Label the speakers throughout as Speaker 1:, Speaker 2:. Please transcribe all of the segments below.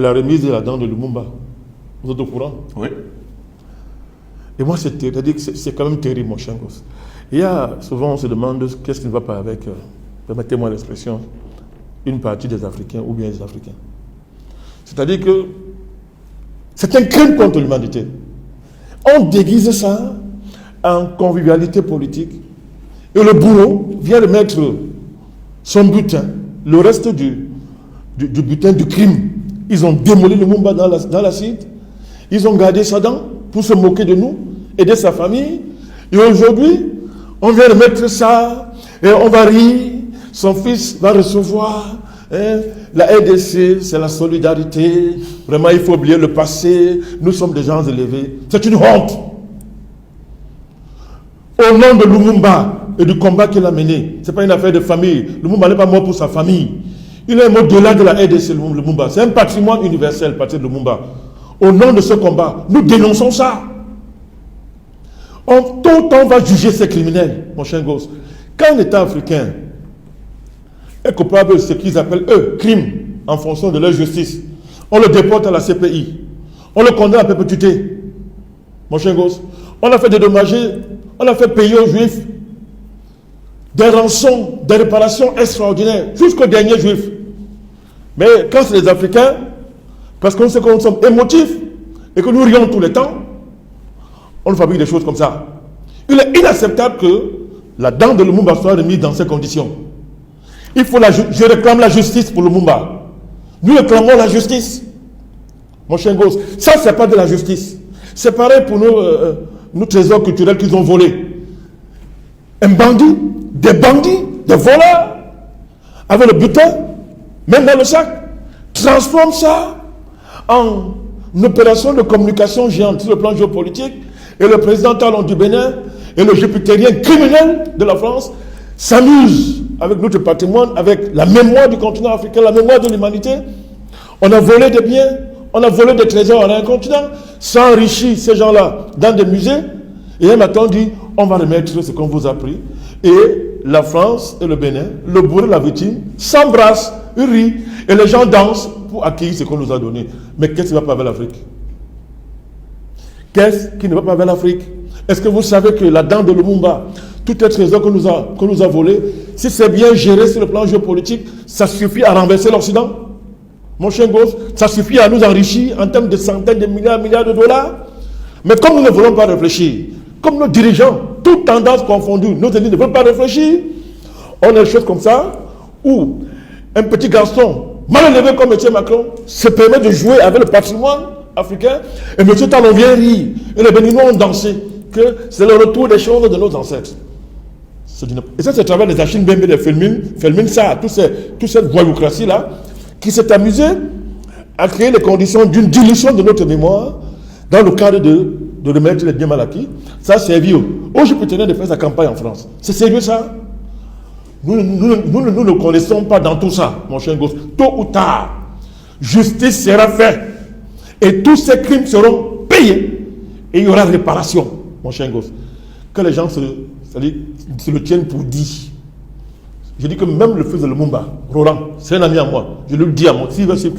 Speaker 1: la remise de la dent de Lumumba. Vous êtes au courant?
Speaker 2: Oui.
Speaker 1: Et moi, c'est quand même terrible, mon cher gosse. Il y a souvent, on se demande qu'est-ce qui ne va pas avec, permettez-moi l'expression, une partie des Africains ou bien les Africains. C'est-à-dire que c'est un crime contre l'humanité. On déguise ça en convivialité politique et le bourreau vient de mettre son butin, le reste du butin du crime. Ils ont démoli Lumumba dans l'acide, ils ont gardé sa dent pour se moquer de nous et de sa famille. Et aujourd'hui, on vient de mettre ça et on va rire. Son fils va recevoir la RDC, c'est la solidarité. Vraiment, il faut oublier le passé. Nous sommes des gens élevés. C'est une honte. Au nom de Lumumba et du combat qu'il a mené, ce n'est pas une affaire de famille. Lumumba n'est pas mort pour sa famille. Il est mort au-delà de la RDC, Lumumba. C'est un patrimoine universel, le patrimoine de Lumumba. Au nom de ce combat, nous dénonçons ça. Tout le temps, on va juger ces criminels, mon cher gosse. Quand un État africain est coupable de ce qu'ils appellent, eux, crimes, en fonction de leur justice, on le déporte à la CPI. On le condamne à perpétuité. Mon cher gosse, on a fait dédommager, on a fait payer aux Juifs des rançons, des réparations extraordinaires, jusqu'au dernier Juif. Mais quand c'est les Africains, parce qu'on sait que nous sommes émotifs et que nous rions tout le temps, on fabrique des choses comme ça. Il est inacceptable que la dent de Lumumba soit remise dans ces conditions. Je réclame la justice pour Lumumba. Nous réclamons la justice. Mon cher gosse, ça c'est pas de la justice. C'est pareil pour nos trésors culturels qu'ils ont volés. Un bandit, des voleurs, avec le butin, même dans le sac, transforme ça en une opération de communication géante sur le plan géopolitique. Et le président Talon du Bénin et le jupitérien criminel de la France s'amusent avec notre patrimoine, avec la mémoire du continent africain, la mémoire de l'humanité. On a volé des biens, on a volé des trésors à un continent, s'enrichit ces gens-là dans des musées. Et maintenant on dit, on va remettre ce qu'on vous a pris. Et la France et le Bénin, le bourreau et la victime, s'embrassent, rient, et les gens dansent pour accueillir ce qu'on nous a donné. Mais qu'est-ce qui ne va pas avec l'Afrique? Qu'est-ce qui ne va pas vers l'Afrique? Est-ce que vous savez que la dent de Lumumba, tout les trésors qu'on nous a volés, si c'est bien géré sur le plan géopolitique, ça suffit à renverser l'Occident? Mon cher gosse, ça suffit à nous enrichir en termes de centaines de milliards de dollars? Mais comme nous ne voulons pas réfléchir, comme nos dirigeants, toutes tendances confondues, nos ennemis ne veulent pas réfléchir, on a des choses comme ça, où un petit garçon, mal élevé comme M. Macron, se permet de jouer avec le patrimoine africain, et M. Talon vient rire, et les Béninois ont dansé, que c'est le retour des choses de nos ancêtres. Et ça, c'est à travers les Achille Mbembe, les Felmin Sarr, toute cette voyoucratie-là, qui s'est amusée à créer les conditions d'une dilution de notre mémoire, dans le cadre de remettre les biens mal acquis. Ça a servi aux Jupitériens de faire sa campagne en France. C'est sérieux ça? Nous ne connaissons pas dans tout ça, mon cher gosse. Tôt ou tard, justice sera faite. Et tous ces crimes seront payés. Et il y aura réparation, mon cher gosse. Que les gens se le tiennent pour dit. Je dis que même le fils de Lumumba, Roland, c'est un ami à moi. Je lui dis à moi, s'il veut suivre,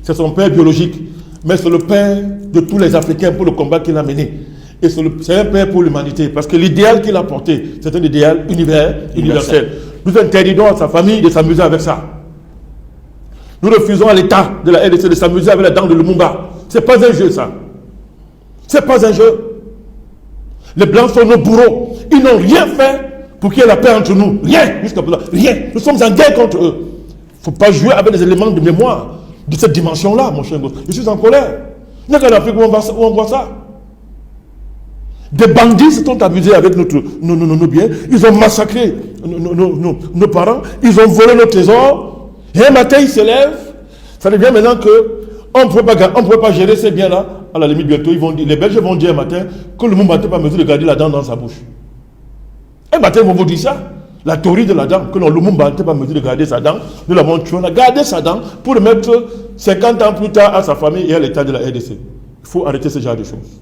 Speaker 1: c'est son père biologique. Mais c'est le père de tous les Africains pour le combat qu'il a mené. Et c'est un père pour l'humanité. Parce que l'idéal qu'il a porté, c'est un idéal universel. Nous interdisons à sa famille de s'amuser avec ça. Nous refusons à l'État de la RDC de s'amuser avec la dent de Lumumba. Ce n'est pas un jeu, ça. Ce n'est pas un jeu. Les Blancs sont nos bourreaux. Ils n'ont rien fait pour qu'il y ait la paix entre nous. Rien, jusqu'à présent. Rien. Nous sommes en guerre contre eux. Il ne faut pas jouer avec des éléments de mémoire de cette dimension-là, mon cher gosse. Je suis en colère. Il n'y a qu'en Afrique où on voit ça. Des bandits se sont amusés avec nos biens. Ils ont massacré nos parents. Ils ont volé nos trésors. Et un matin, ils se lèvent. Ça devient maintenant qu'on ne peut pas gérer ces biens-là. À la limite, bientôt, les Belges vont dire un matin que le Lumumba n'était pas en mesure de garder la dent dans sa bouche. Un matin, ils vont vous dire ça. La théorie de la dent, que le Lumumba n'était pas en mesure de garder sa dent. Nous l'avons tué. On a gardé sa dent pour le mettre 50 ans plus tard à sa famille et à l'état de la RDC. Il faut arrêter ce genre de choses.